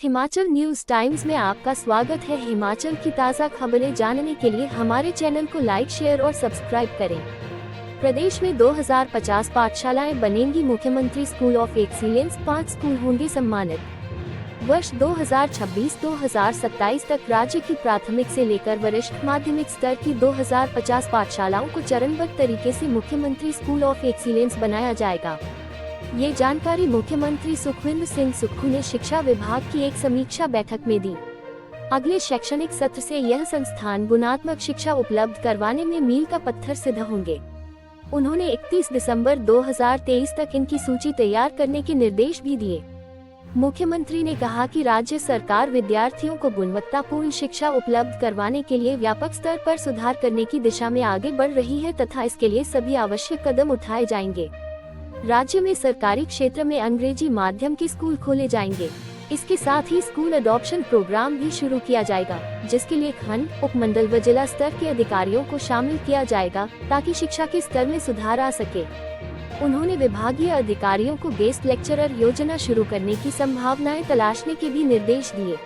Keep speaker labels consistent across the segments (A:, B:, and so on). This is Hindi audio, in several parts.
A: हिमाचल न्यूज टाइम्स में आपका स्वागत है। हिमाचल की ताज़ा खबरें जानने के लिए हमारे चैनल को लाइक, शेयर और सब्सक्राइब करें। प्रदेश में 2050 पाठशालाएं बनेंगी। मुख्यमंत्री स्कूल ऑफ एक्सीलेंस 5 स्कूल होंगे सम्मानित। वर्ष 2026-2027 तक राज्य की प्राथमिक से लेकर वरिष्ठ माध्यमिक स्तर की 2050 पाठशालाओं को चरणबद्ध तरीके से मुख्यमंत्री स्कूल ऑफ एक्सीलेंस बनाया जाएगा। ये जानकारी मुख्यमंत्री सुखविंदर सिंह सुक्खू ने शिक्षा विभाग की एक समीक्षा बैठक में दी। अगले शैक्षणिक सत्र से यह संस्थान गुणात्मक शिक्षा उपलब्ध करवाने में मील का पत्थर सिद्ध होंगे। उन्होंने 31 दिसंबर 2023 तक इनकी सूची तैयार करने के निर्देश भी दिए। मुख्यमंत्री ने कहा कि राज्य सरकार विद्यार्थियों को गुणवत्तापूर्ण शिक्षा उपलब्ध करवाने के लिए व्यापक स्तर पर सुधार करने की दिशा में आगे बढ़ रही है तथा इसके लिए सभी आवश्यक कदम उठाए जाएंगे। राज्य में सरकारी क्षेत्र में अंग्रेजी माध्यम के स्कूल खोले जाएंगे। इसके साथ ही स्कूल अडॉप्शन प्रोग्राम भी शुरू किया जाएगा, जिसके लिए खंड, उपमंडल व जिला स्तर के अधिकारियों को शामिल किया जाएगा ताकि शिक्षा के स्तर में सुधार आ सके। उन्होंने विभागीय अधिकारियों को गेस्ट लेक्चरर योजना शुरू करने की संभावनाएं तलाशने के भी निर्देश दिए।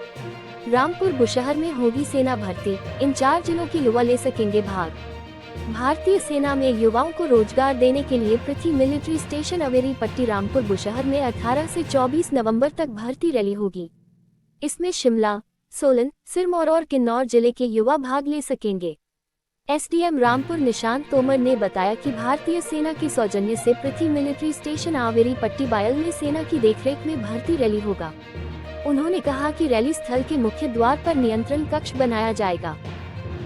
A: रामपुर बुशहर में होगी सेना भर्ती, इन 4 जिलों के युवा ले सकेंगे भाग। भारतीय सेना में युवाओं को रोजगार देने के लिए पृथ्वी मिलिट्री स्टेशन अवेरी पट्टी रामपुर बुशहर में 18 से 24 नवंबर तक भर्ती रैली होगी। इसमें शिमला, सोलन, सिरमौर और किन्नौर जिले के युवा भाग ले सकेंगे। एसडीएम रामपुर निशांत तोमर ने बताया कि भारतीय सेना के सौजन्य से पृथ्वी मिलिट्री स्टेशन अवेरी पट्टी बायल में सेना की देखरेख में भर्ती रैली होगा। उन्होंने कहा कि रैली स्थल के मुख्य द्वार पर नियंत्रण कक्ष बनाया जाएगा।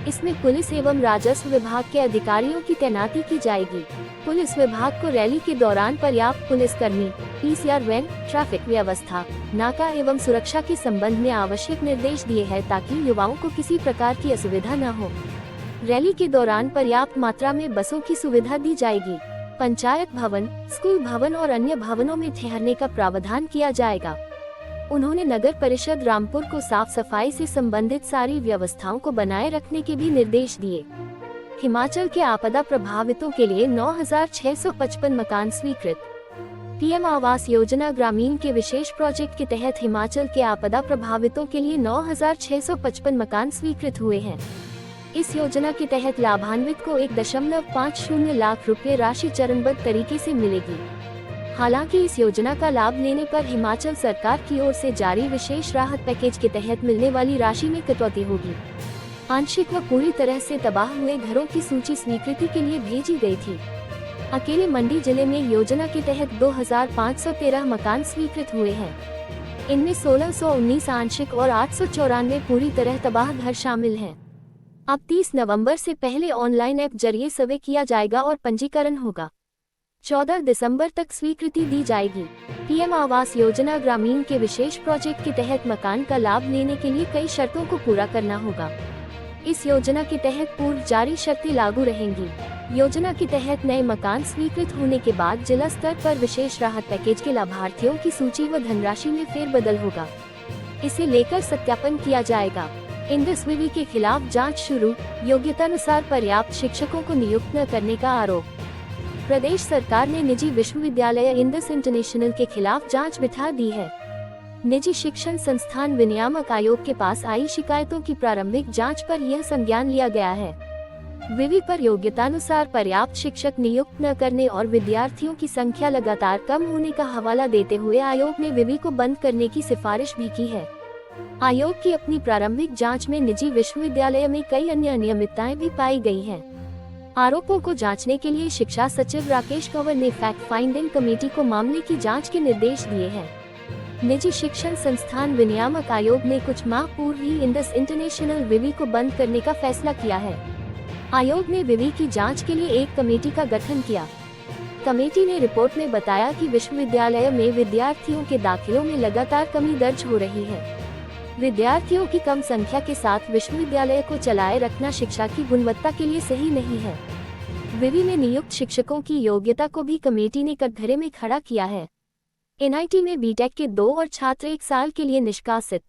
A: इसमें पुलिस एवं राजस्व विभाग के अधिकारियों की तैनाती की जाएगी। पुलिस विभाग को रैली के दौरान पर्याप्त पुलिसकर्मी, पीसीआर वैन, ट्रैफिक व्यवस्था, नाका एवं सुरक्षा के संबंध में आवश्यक निर्देश दिए हैं ताकि युवाओं को किसी प्रकार की असुविधा न हो। रैली के दौरान पर्याप्त मात्रा में बसों की सुविधा दी जाएगी। पंचायत भवन, स्कूल भवन और अन्य भवनों में ठहरने का प्रावधान किया जाएगा। उन्होंने नगर परिषद रामपुर को साफ सफाई से संबंधित सारी व्यवस्थाओं को बनाए रखने के भी निर्देश दिए। हिमाचल के आपदा प्रभावितों के लिए 9,655 मकान स्वीकृत। पीएम आवास योजना ग्रामीण के विशेष प्रोजेक्ट के तहत हिमाचल के आपदा प्रभावितों के लिए 9,655 मकान स्वीकृत हुए हैं। इस योजना के तहत लाभान्वित को 1.50 लाख रुपए राशि चरणबद्ध तरीके से मिलेगी। हालांकि इस योजना का लाभ लेने पर हिमाचल सरकार की ओर से जारी विशेष राहत पैकेज के तहत मिलने वाली राशि में कटौती होगी। आंशिक व पूरी तरह से तबाह हुए घरों की सूची स्वीकृति के लिए भेजी गई थी। अकेले मंडी जिले में योजना के तहत 2,513 मकान स्वीकृत हुए हैं। इनमें 1,619 आंशिक और 894 पूरी तरह तबाह घर शामिल हैं। अब 30 नवंबर से पहले ऑनलाइन ऐप जरिए सर्वे किया जाएगा और पंजीकरण होगा। 14 दिसंबर तक स्वीकृति दी जाएगी। पीएम आवास योजना ग्रामीण के विशेष प्रोजेक्ट के तहत मकान का लाभ लेने के लिए कई शर्तों को पूरा करना होगा। इस योजना के तहत पूर्व जारी शर्तें लागू रहेंगी। योजना के तहत नए मकान स्वीकृत होने के बाद जिला स्तर पर विशेष राहत पैकेज के लाभार्थियों की सूची व धनराशि में फेरबदल होगा। इसे लेकर सत्यापन किया जाएगा। इंडस विवि के खिलाफ जाँच शुरू, योग्यतानुसार पर्याप्त शिक्षकों को नियुक्त न करने का आरोप। प्रदेश सरकार ने निजी विश्वविद्यालय इंडस इंटरनेशनल के खिलाफ जांच बिठा दी है। निजी शिक्षण संस्थान विनियामक आयोग के पास आई शिकायतों की प्रारंभिक जांच पर यह संज्ञान लिया गया है। विवि पर योग्यतानुसार पर्याप्त शिक्षक नियुक्त न करने और विद्यार्थियों की संख्या लगातार कम होने का हवाला देते हुए आयोग ने विवि को बंद करने की सिफारिश भी की है। आयोग की अपनी प्रारंभिक जाँच में निजी विश्वविद्यालय में कई अन्य अनियमितताएं भी पाई गई है। आरोपों को जांचने के लिए शिक्षा सचिव राकेश कंवर ने फैक्ट फाइंडिंग कमेटी को मामले की जांच के निर्देश दिए हैं। निजी शिक्षण संस्थान विनियामक आयोग ने कुछ माह पूर्व ही इंडस इंटरनेशनल विवि को बंद करने का फैसला किया है। आयोग ने विवि की जांच के लिए एक कमेटी का गठन किया। कमेटी ने रिपोर्ट में बताया कि विश्वविद्यालय में विद्यार्थियों के दाखिलों में लगातार कमी दर्ज हो रही है। विद्यार्थियों की कम संख्या के साथ विश्वविद्यालय को चलाए रखना शिक्षा की गुणवत्ता के लिए सही नहीं है। विवि में नियुक्त शिक्षकों की योग्यता को भी कमेटी ने कटघरे में खड़ा किया है। एनआईटी में बीटेक के 2 और छात्र 1 साल के लिए निष्कासित।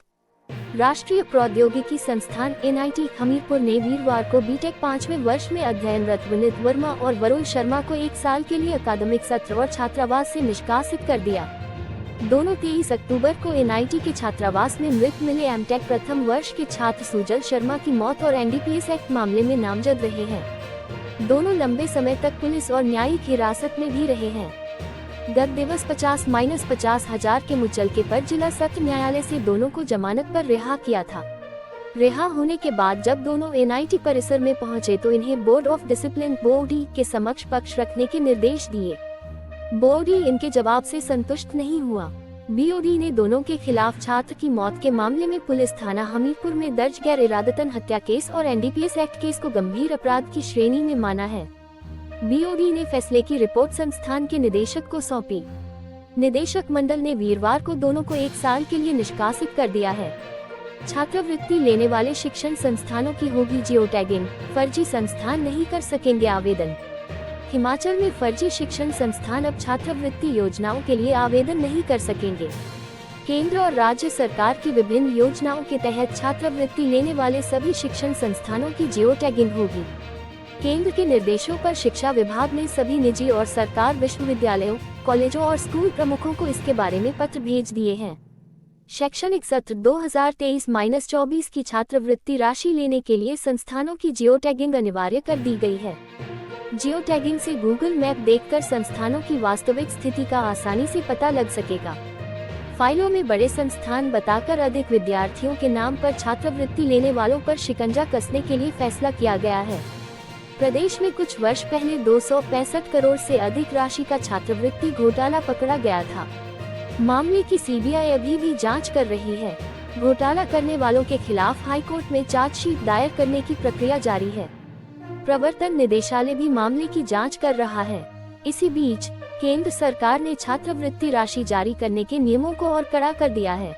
A: राष्ट्रीय प्रौद्योगिकी संस्थान एनआईटी हमीरपुर ने वीरवार को बीटेक 5वें वर्ष में अध्ययनरत विनीत वर्मा और वरुण शर्मा को 1 साल के लिए अकादमिक सत्र और छात्रावास से निष्कासित कर दिया। दोनों 23 अक्टूबर को एनआईटी के छात्रावास में मृत मिले एमटेक प्रथम वर्ष के छात्र सुजल शर्मा की मौत और एनडीपीएस एक्ट मामले में नामजद रहे हैं। दोनों लंबे समय तक पुलिस और न्यायिक हिरासत में भी रहे हैं। गत दिवस 50,000 के मुचलके पर जिला सत्र न्यायालय से दोनों को जमानत पर रिहा किया था। रिहा होने के बाद जब दोनों एनआईटी परिसर में पहुंचे तो इन्हें बोर्ड ऑफ डिसिप्लिन बोडी के समक्ष पक्ष रखने के निर्देश दिए। बोडी इनके जवाब से संतुष्ट नहीं हुआ। बीओडी ने दोनों के खिलाफ छात्र की मौत के मामले में पुलिस थाना हमीरपुर में दर्ज गैर इरादतन हत्या केस और एनडीपीएस एक्ट केस को गंभीर अपराध की श्रेणी में माना है। बीओडी ने फैसले की रिपोर्ट संस्थान के निदेशक को सौंपी। निदेशक मंडल ने वीरवार को दोनों को 1 साल के लिए निष्कासित कर दिया है। छात्रवृत्ति लेने वाले शिक्षण संस्थानों की होगी जियो टैगिंग, फर्जी संस्थान नहीं कर सकेंगे आवेदन। हिमाचल में फर्जी शिक्षण संस्थान अब छात्रवृत्ति योजनाओं के लिए आवेदन नहीं कर सकेंगे। केंद्र और राज्य सरकार की विभिन्न योजनाओं के तहत छात्रवृत्ति लेने वाले सभी शिक्षण संस्थानों की जियो टैगिंग होगी। केंद्र के निर्देशों पर शिक्षा विभाग ने सभी निजी और सरकार विश्वविद्यालयों, कॉलेजों और स्कूल प्रमुखों को इसके बारे में पत्र भेज दिए हैं। शैक्षणिक सत्र 2023-24 की छात्रवृत्ति राशि लेने के लिए संस्थानों की जियो टैगिंग अनिवार्य कर दी गई है। जियो टैगिंग से गूगल मैप देखकर संस्थानों की वास्तविक स्थिति का आसानी से पता लग सकेगा। फाइलों में बड़े संस्थान बताकर अधिक विद्यार्थियों के नाम पर छात्रवृत्ति लेने वालों पर शिकंजा कसने के लिए फैसला किया गया है। प्रदेश में कुछ वर्ष पहले 265 करोड़ से अधिक राशि का छात्रवृत्ति घोटाला पकड़ा गया था। मामले की सीबीआई अभी भी जांच कर रही है। घोटाला करने वालों के खिलाफ हाईकोर्ट में चार्जशीट दायर करने की प्रक्रिया जारी है। प्रवर्तन निदेशालय भी मामले की जांच कर रहा है। इसी बीच केंद्र सरकार ने छात्रवृत्ति राशि जारी करने के नियमों को और कड़ा कर दिया है।